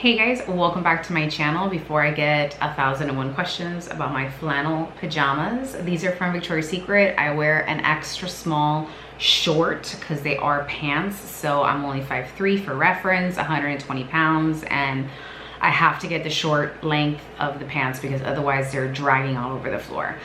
Hey guys, welcome back to my channel. Before I get 1001 questions about my flannel pajamas, these are from Victoria's Secret. I wear an extra small short because they are pants, so I'm only 5'3" for reference, 120 pounds, and I have to get the short length of the pants because otherwise they're dragging all over the floor.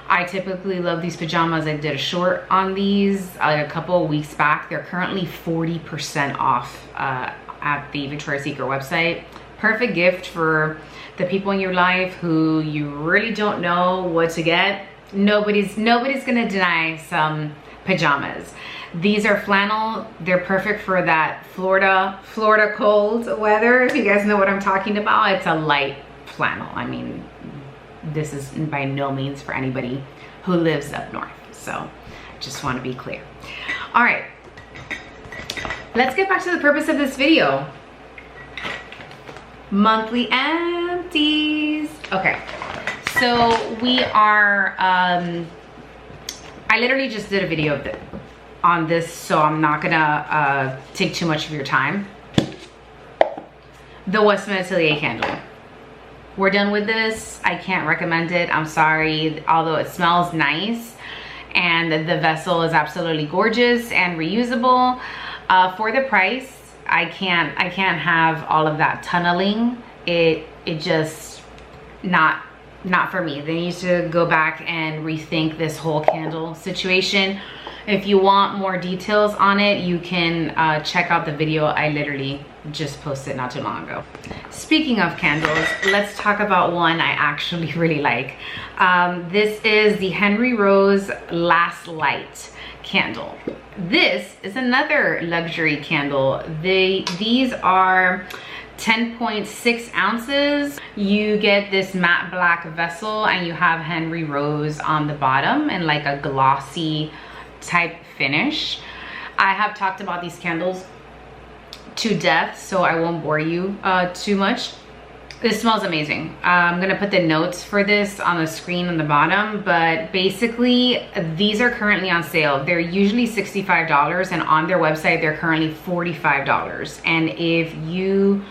I typically love these pajamas. I did a short on these a couple of weeks back. They're currently 40% off at the Victoria's Secret website. Perfect gift for the people in your life who you really don't know what to get. Nobody's gonna deny some pajamas. These are flannel. They're perfect for that Florida cold weather. If you guys know what I'm talking about, it's a light flannel. I mean, this is by no means for anybody who lives up north. So just want to be clear. All right, let's get back to the purpose of this video. Monthly empties. Okay, so we are, I literally just did a video on this, so I'm not gonna take too much of your time. The Westman Atelier candle. We're done with this. I can't recommend it. I'm sorry. Although it smells nice and the vessel is absolutely gorgeous and reusable, for the price, I can't have all of that tunneling. It just not for me. They need to go back and rethink this whole candle situation. If you want more details on it, you can check out the video I literally just posted not too long ago. Speaking of candles, let's talk about one I actually really like. This is the Henry Rose Last Light candle. This is another luxury candle. These are 10.6 ounces. You get this matte black vessel and you have Henry Rose on the bottom and like a glossy type finish. I have talked about these candles to death, so I won't bore you too much. This smells amazing. I'm gonna put the notes for this on the screen on the bottom, but basically these are currently on sale. They're usually $65 and on their website they're currently $45. And if you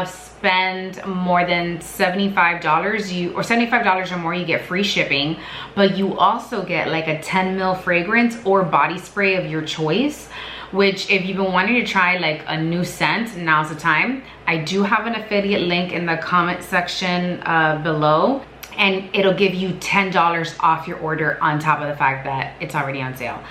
spend more than $75 or $75 or more, you get free shipping, but you also get like a 10 ml fragrance or body spray of your choice, which if you've been wanting to try like a new scent, now's the time. I do have an affiliate link in the comment section below, and it'll give you $10 off your order on top of the fact that it's already on sale.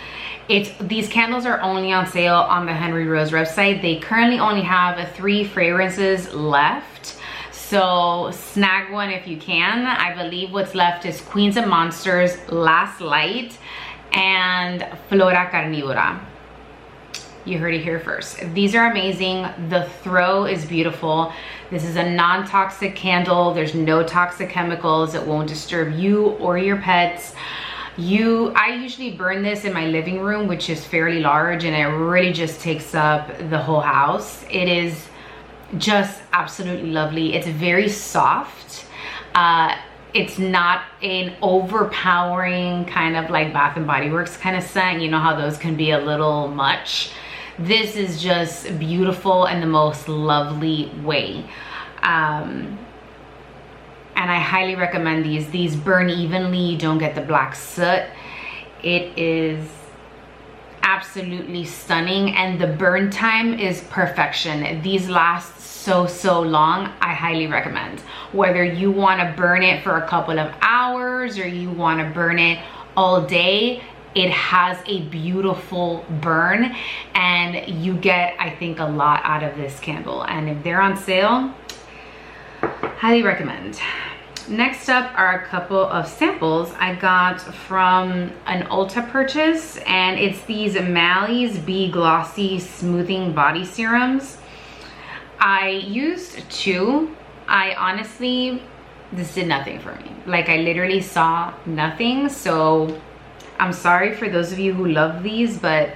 These candles are only on sale on the Henry Rose website. They currently only have 3 fragrances left, so snag one if you can. I believe what's left is Queens and Monsters, Last Light, and Flora Carnivora. You heard it here first. These are amazing. The throw is beautiful. This is a non-toxic candle. There's no toxic chemicals. It won't disturb you or your pets. I usually burn this in my living room, which is fairly large, and it really just takes up the whole house. It is just absolutely lovely. It's very soft. It's not an overpowering kind of like Bath and Body Works kind of scent. You know how those can be a little much. This is just beautiful in the most lovely way. And I highly recommend these. These burn evenly, you don't get the black soot. It is absolutely stunning, and the burn time is perfection. These last so long. I highly recommend. Whether you want to burn it for a couple of hours or you want to burn it all day, it has a beautiful burn, and you get, I think, a lot out of this candle. And if they're on sale, highly recommend. Next up are a couple of samples I got from an Ulta purchase, and it's these Mali's Be Glossy Smoothing Body Serums. I used 2. I honestly, this did nothing for me. Like, I literally saw nothing, so I'm sorry for those of you who love these, but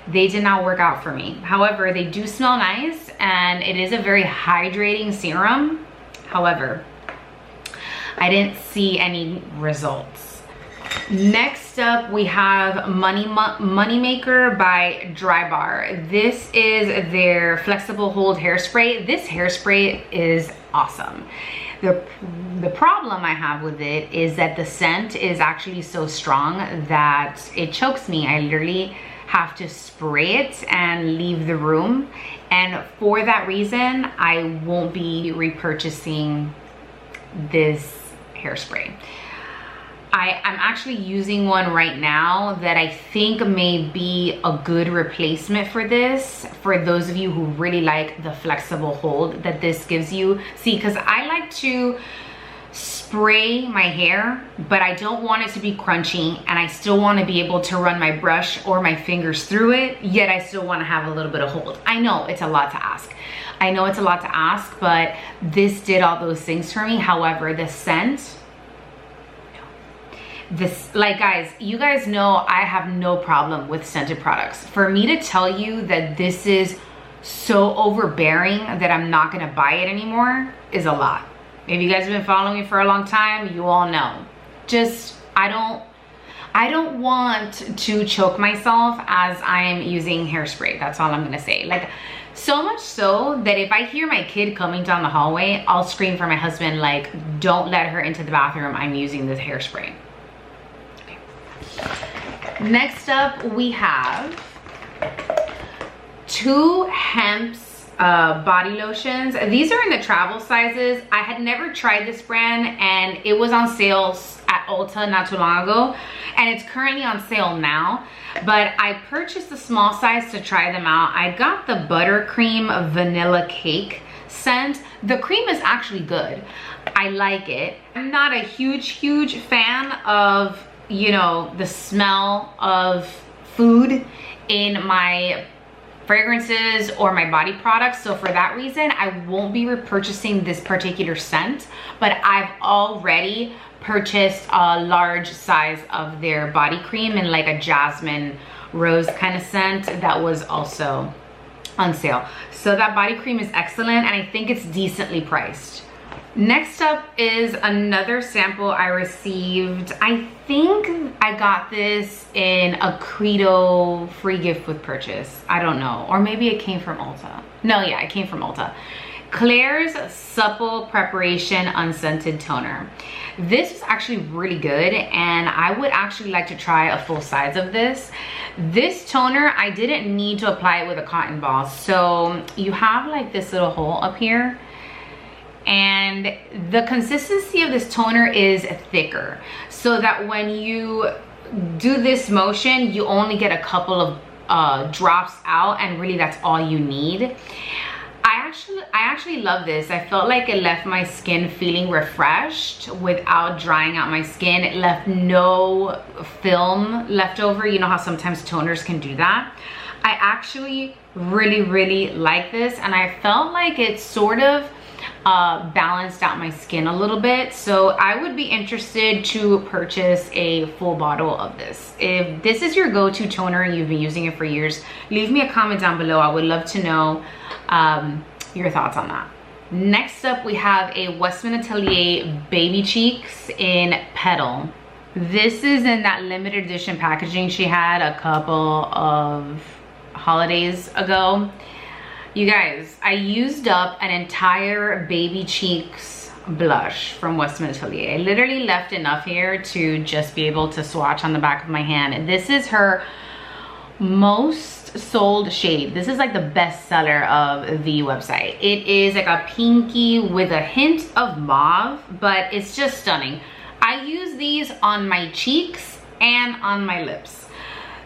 they did not work out for me. However, they do smell nice, and it is a very hydrating serum. However, I didn't see any results. Next up, we have Moneymaker by Dry Bar. This is their flexible hold hairspray. This hairspray is awesome. The problem I have with it is that the scent is actually so strong that it chokes me. I literally have to spray it and leave the room. And for that reason, I won't be repurchasing this hairspray. I'm actually using one right now that I think may be a good replacement for this, for those of you who really like the flexible hold that this gives you. See, because I like to spray my hair, but I don't want it to be crunchy, and I still want to be able to run my brush or my fingers through it, yet I still want to have a little bit of hold. I know it's a lot to ask. I know it's a lot to ask, but this did all those things for me. However, the scent, like guys, you guys know I have no problem with scented products. For me to tell you that this is so overbearing that I'm not gonna buy it anymore is a lot. If you guys have been following me for a long time, you all know. Just, I don't want to choke myself as I am using hairspray. That's all I'm gonna say. Like, so much so that if I hear my kid coming down the hallway, I'll scream for my husband, like, don't let her into the bathroom, I'm using this hairspray. Next up, we have two Hemp's body lotions. These are in the travel sizes. I had never tried this brand, and it was on sale at Ulta not too long ago, and it's currently on sale now. But I purchased the small size to try them out. I got the buttercream vanilla cake scent. The cream is actually good. I like it. I'm not a huge fan of, you know, the smell of food in my fragrances or my body products, so for that reason I won't be repurchasing this particular scent. But I've already purchased a large size of their body cream in like a jasmine rose kind of scent that was also on sale. So that body cream is excellent, and I think it's decently priced. Next up is another sample I received. I think I got this in a Credo free gift with purchase. I don't know. Or maybe it came from Ulta. No, yeah, it came from Ulta. Clair's Supple Preparation Unscented Toner. This is actually really good, and I would actually like to try a full size of this. This toner, I didn't need to apply it with a cotton ball. So you have like this little hole up here, and the consistency of this toner is thicker, so that when you do this motion, you only get a couple of drops out, and really that's all you need. I actually love this. I felt like it left my skin feeling refreshed without drying out my skin. It left no film left over. You know how sometimes toners can do that? I actually really like this, and I felt like it sort of balanced out my skin a little bit. So I would be interested to purchase a full bottle of this. If this is your go-to toner and you've been using it for years, leave me a comment down below. I would love to know your thoughts on that. Next up, we have a Westman Atelier Baby Cheeks in Petal. This is in that limited edition packaging she had a couple of holidays ago. You guys, I used up an entire Baby Cheeks blush from Westman Atelier. I literally left enough here to just be able to swatch on the back of my hand. And this is her most sold shade. This is like the best seller of the website. It is like a pinky with a hint of mauve, but it's just stunning. I use these on my cheeks and on my lips.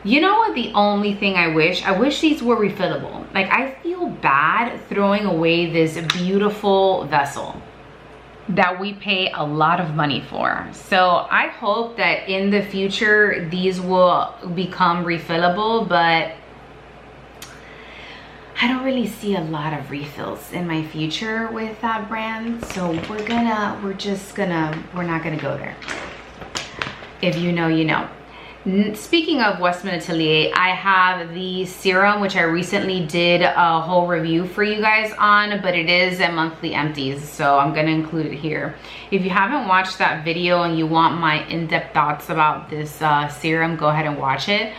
You know what, the only thing I wish these were refillable. Like, I feel bad throwing away this beautiful vessel that we pay a lot of money for. So I hope that in the future these will become refillable, but I don't really see a lot of refills in my future with that brand. So we're not gonna go there. If you know, you know. Speaking of Westman Atelier, I have the serum, which I recently did a whole review for you guys on, but it is a monthly empties, so I'm gonna include it here. If you haven't watched that video and you want my in-depth thoughts about this serum, go ahead and watch it.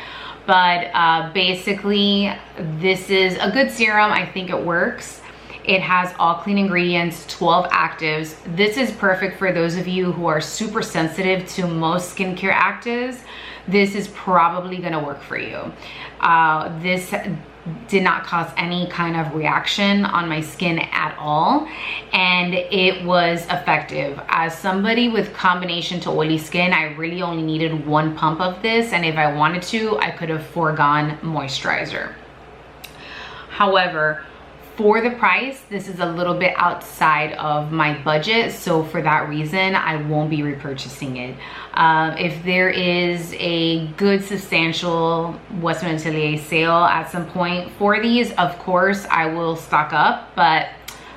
But basically, this is a good serum. I think it works. It has all clean ingredients, 12 actives. This is perfect for those of you who are super sensitive to most skincare actives. This is probably gonna work for you. This did not cause any kind of reaction on my skin at all, and it was effective. As somebody with combination to oily skin, I really only needed 1 pump of this, and if I wanted to, I could have foregone moisturizer. However, for the price, this is a little bit outside of my budget, so for that reason, I won't be repurchasing it. If there is a good substantial Westman Atelier sale at some point for these, of course, I will stock up, but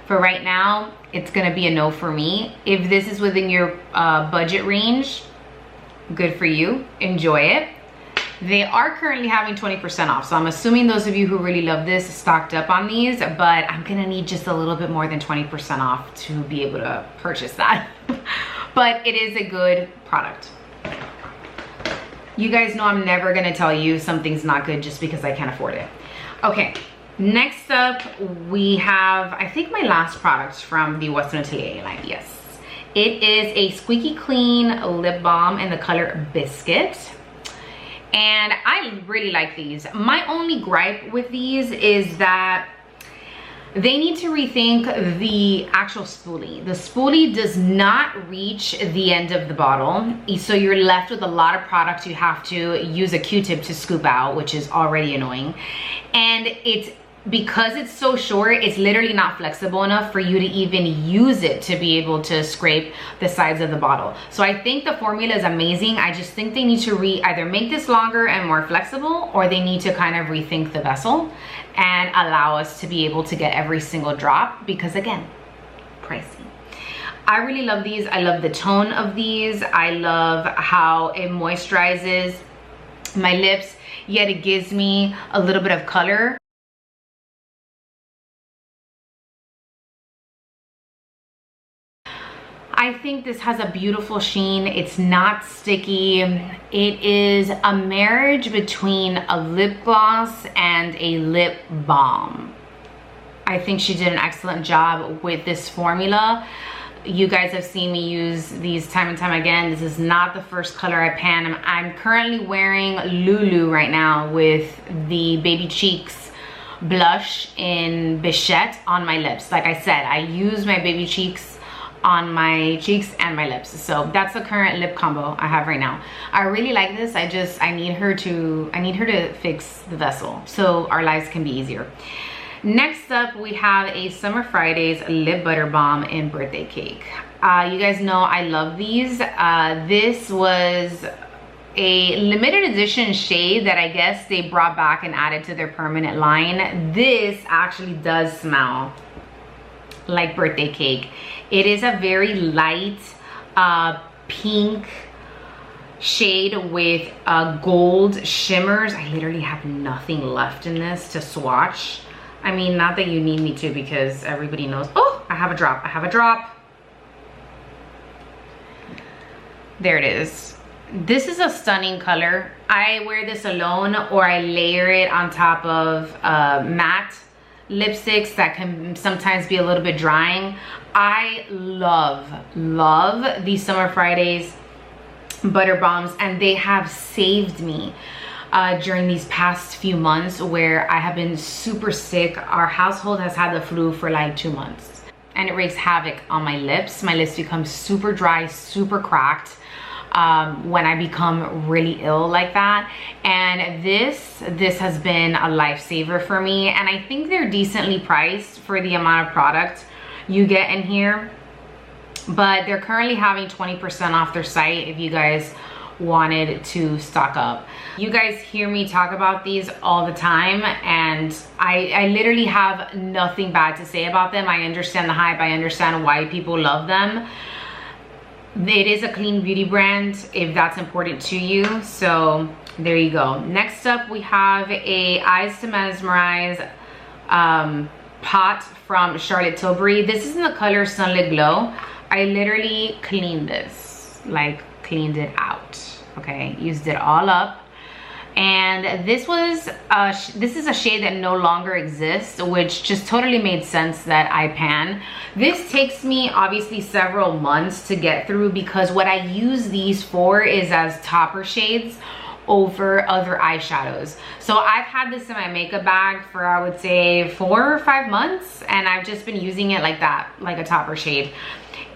for right now, it's gonna be a no for me. If this is within your budget range, good for you, enjoy it. They are currently having 20% off, so I'm assuming those of you who really love this stocked up on these, but I'm gonna need just a little bit more than 20% off to be able to purchase that. But it is a good product. You guys know I'm never gonna tell you something's not good just because I can't afford it. Okay, next up we have, I think, my last product from the Westman Atelier line. Yes, it is a Squeaky Clean lip balm in the color Biscuit. And I really like these. My only gripe with these is that they need to rethink the actual spoolie. The spoolie does not reach the end of the bottle, so you're left with a lot of product you have to use a Q-tip to scoop out, which is already annoying. And because it's so short, it's literally not flexible enough for you to even use it to be able to scrape the sides of the bottle. So I think the formula is amazing. I just think they need to either make this longer and more flexible, or they need to kind of rethink the vessel and allow us to be able to get every single drop, because again, pricey. I really love these. I love the tone of these. I love how it moisturizes my lips, yet it gives me a little bit of color. I think this has a beautiful sheen. It's not sticky. It is a marriage between a lip gloss and a lip balm. I think she did an excellent job with this formula. You guys have seen me use these time and time again. This is not the first color I pan. I'm currently wearing Lulu right now with the Baby Cheeks blush in Bichette on my lips. Like I said, I use my Baby Cheeks on my cheeks and my lips, so that's the current lip combo I have right now. I really like this. I need her to fix the vessel so our lives can be easier. Next up, we have a Summer Fridays lip butter balm in Birthday Cake. You guys know I love these. This was a limited edition shade that I guess they brought back and added to their permanent line. This actually does smell like Birthday Cake. It is a very light pink shade with gold shimmers. I literally have nothing left in this to swatch. I mean, not that you need me to, because everybody knows. Oh, I have a drop. I have a drop. There it is. This is a stunning color. I wear this alone, or I layer it on top of matte lipsticks that can sometimes be a little bit drying. I love these Summer Fridays butter balms, and they have saved me during these past few months where I have been super sick. Our household has had the flu for like 2 months, and it wreaks havoc on my lips. My lips become super dry, super cracked when I become really ill like that. And this has been a lifesaver for me, and I think they're decently priced for the amount of product you get in here. But they're currently having 20% off their site if you guys wanted to stock up. You guys hear me talk about these all the time, and I literally have nothing bad to say about them. I understand the hype. I understand why people love them. it is a clean beauty brand if that's important to you. So there you go. Next up, we have a Eyes to Mesmerize pot from Charlotte Tilbury. This is in the color Sunlit Glow. I literally cleaned this, like cleaned it out, okay? Used it all up. And this is a shade that no longer exists, which just totally made sense that I pan. This takes me obviously several months to get through because what I use these for is as topper shades over other eyeshadows. So I've had this in my makeup bag for, I would say, 4 or 5 months, and I've just been using it like that, like a topper shade.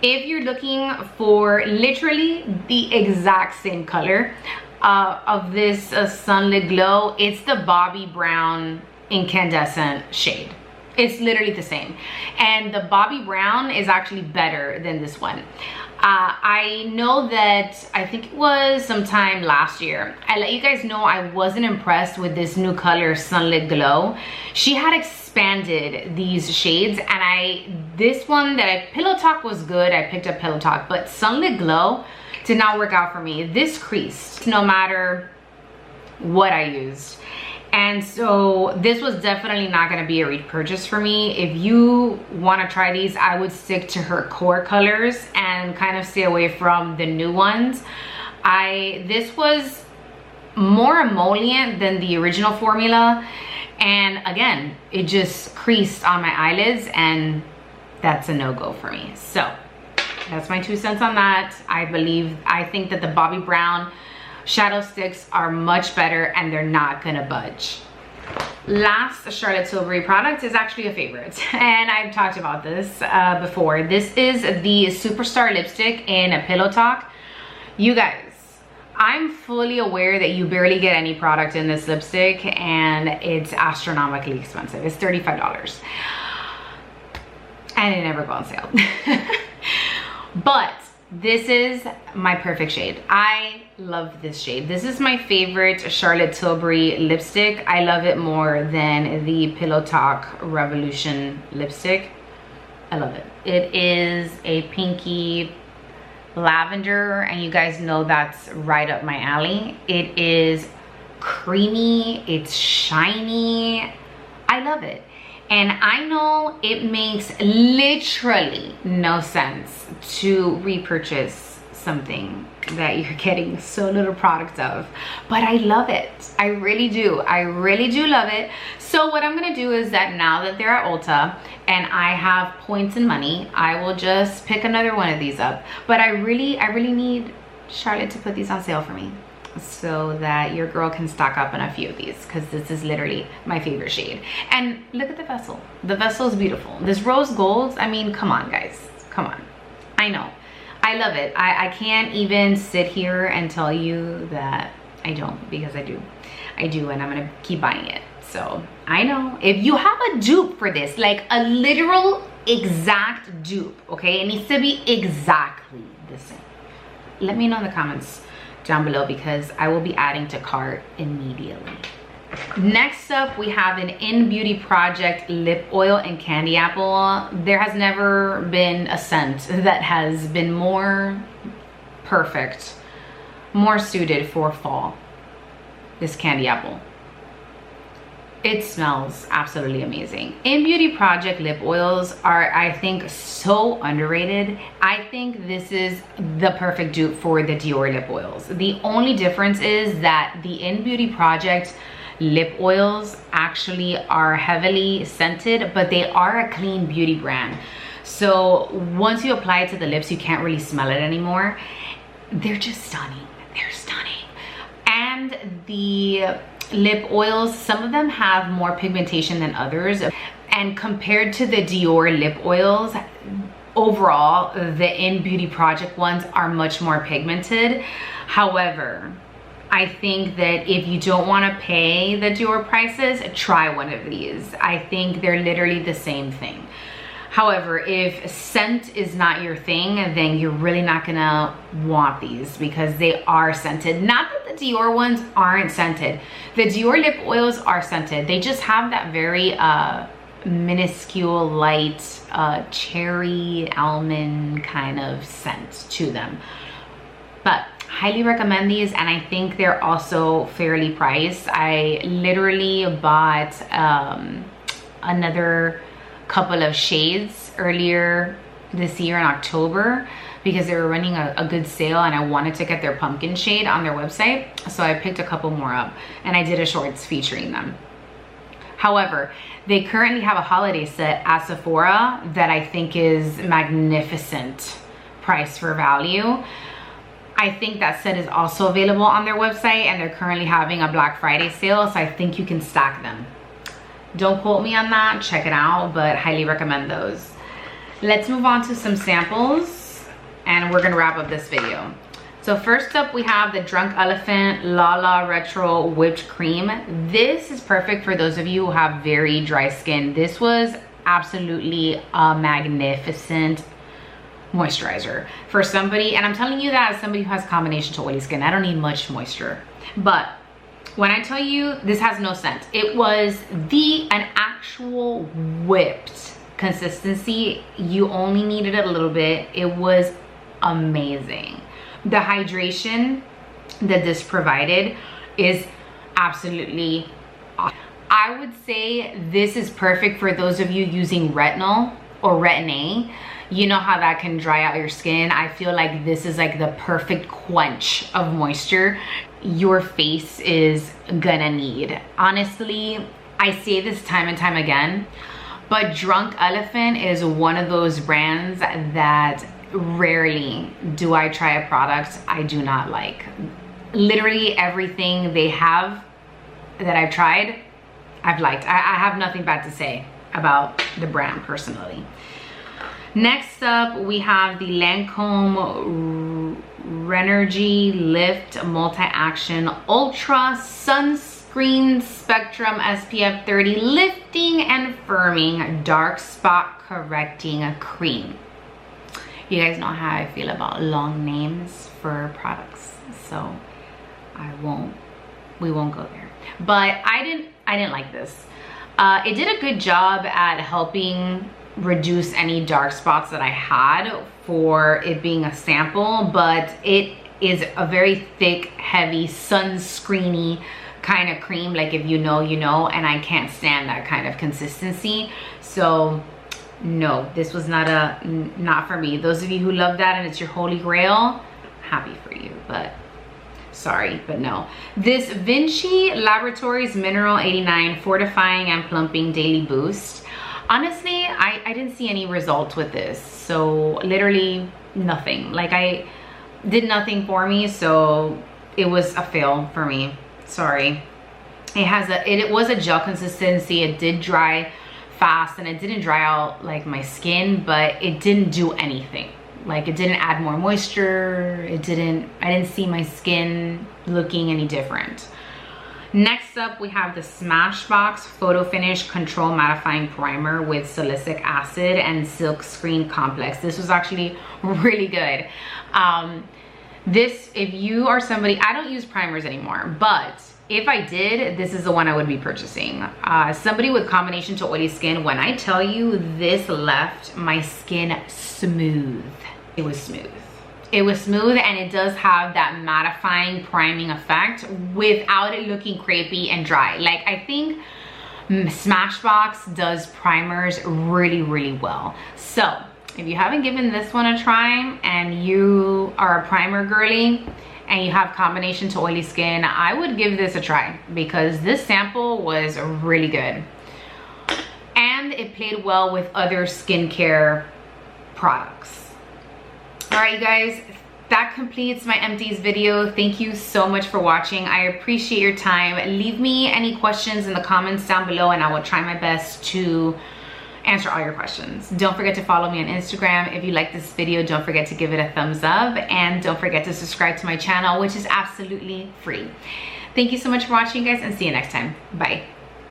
If you're looking for literally the exact same color of this Sunlit Glow, it's the Bobbi Brown Incandescent shade. It's literally the same, and the Bobbi Brown is actually better than this one. I know that I think it was sometime last year, I let you guys know I wasn't impressed with this new color Sunlit Glow. She had expanded these shades, and this one that Pillow Talk was good. I picked up Pillow Talk, but Sunlit Glow did not work out for me. This creased no matter what I used. And so this was definitely not going to be a repurchase for me. If you want to try these, I would stick to her core colors and kind of stay away from the new ones. This was more emollient than the original formula, and again, it just creased on my eyelids, and that's a no-go for me. So that's my 2 cents on that. I think that the Bobbi Brown shadow sticks are much better, and they're not gonna budge. Last Charlotte Tilbury product is actually a favorite, and I've talked about this before. This is the Superstar lipstick in a Pillow Talk. You guys, I'm fully aware that you barely get any product in this lipstick, and it's astronomically expensive. It's $35, and it never goes on sale. But this is my perfect shade. I love this shade. This is my favorite Charlotte Tilbury lipstick. I love it more than the Pillow Talk Revolution lipstick. I love it. It is a pinky lavender, and you guys know that's right up my alley. It is creamy, it's shiny. I love it. And I know it makes literally no sense to repurchase something that you're getting so little product of, but I love it. I really do. I really do love it. So what I'm gonna do is that now that they're at Ulta and I have points and money, I will just pick another one of these up. But I really need Charlotte to put these on sale for me, so that your girl can stock up on a few of these, because this is literally my favorite shade. And look at the vessel. The vessel is beautiful. This rose gold, I mean, come on guys, come on. I know, I love it. I can't even sit here and tell you that I don't, because I do, and I'm gonna keep buying it. So I know, if you have a dupe for this, like a literal exact dupe, okay, it needs to be exactly the same, let me know in the comments down below, because I will be adding to cart immediately. Next up, we have an In Beauty Project lip oil in Candy Apple. There has never been a scent that has been more perfect, more suited for fall. This Candy Apple. It smells absolutely amazing. In Beauty Project lip oils are, I think, so underrated. I think this is the perfect dupe for the Dior lip oils. The only difference is that the In Beauty Project lip oils actually are heavily scented, but they are a clean beauty brand. So once you apply it to the lips, you can't really smell it anymore. They're just stunning. They're stunning. And the lip oils, some of them have more pigmentation than others, and compared to the Dior lip oils, overall the In Beauty Project ones are much more pigmented. However, I think that if you don't want to pay the Dior prices, try one of these. I think they're literally the same thing. However, if scent is not your thing, then you're really not gonna want these, because they are scented. Not that the Dior ones aren't scented. The Dior lip oils are scented. They just have that very minuscule light cherry almond kind of scent to them. But highly recommend these, and I think they're also fairly priced. I literally bought another couple of shades earlier this year in October because they were running a good sale, and I wanted to get their pumpkin shade on their website, so I picked a couple more up and I did a shorts featuring them. However, they currently have a holiday set at Sephora that I think is magnificent price for value. I think that set is also available on their website, and they're currently having a Black Friday sale, so I think you can stack them. Don't quote me on that, check it out, but highly recommend those. Let's move on to some samples, and we're gonna wrap up this video. So first up, we have the Drunk Elephant Lala Retro Whipped Cream. This is perfect for those of you who have very dry skin. This was absolutely a magnificent moisturizer for somebody, and I'm telling you that as somebody who has combination to oily skin. I don't need much moisture, but when I tell you this has no scent, it was an actual whipped consistency. You only needed it a little bit. It was amazing. The hydration that this provided is absolutely awesome. I would say this is perfect for those of you using retinol or Retin-A. You know how that can dry out your skin. I feel like this is like the perfect quench of moisture your face is gonna need. Honestly, I say this time and time again, but Drunk Elephant is one of those brands that rarely do I try a product I do not like. Literally everything they have that I've tried, I've liked. I have nothing bad to say about the brand personally. Next up, we have the Lancome Renergy Lift Multi-Action Ultra Sunscreen Spectrum SPF 30 Lifting and Firming Dark Spot Correcting Cream. You guys know how I feel about long names for products, so we won't go there. But I didn't like this. It did a good job at helping reduce any dark spots that I had for it being a sample, but it is a very thick, heavy, sunscreeny kind of cream. Like if you know, you know, and I can't stand that kind of consistency. So no, this was not for me. Those of you who love that and it's your holy grail, happy for you, but sorry, but no. This Vinci Laboratories Mineral 89 Fortifying and Plumping Daily Boost. Honestly, I didn't see any results with this. So literally nothing. Like I did nothing for me, so it was a fail for me. Sorry. It was a gel consistency. It did dry fast and it didn't dry out like my skin, but it didn't do anything. Like it didn't add more moisture. I didn't see my skin looking any different. Next up, we have the Smashbox Photo Finish Control Mattifying Primer with Salicylic Acid and Silk Screen Complex. This was actually really good. This, if you are somebody, I don't use primers anymore, but if I did, this is the one I would be purchasing. Somebody with combination to oily skin, when I tell you this left my skin smooth, it was smooth. It was smooth, and it does have that mattifying priming effect without it looking crepey and dry. Like I think Smashbox does primers really, really well. So if you haven't given this one a try and you are a primer girly and you have combination to oily skin, I would give this a try because this sample was really good. And it played well with other skincare products. All right, you guys, that completes my Empties video. Thank you so much for watching. I appreciate your time. Leave me any questions in the comments down below and I will try my best to answer all your questions. Don't forget to follow me on Instagram. If you like this video, don't forget to give it a thumbs up and don't forget to subscribe to my channel, which is absolutely free. Thank you so much for watching, guys, and see you next time. Bye.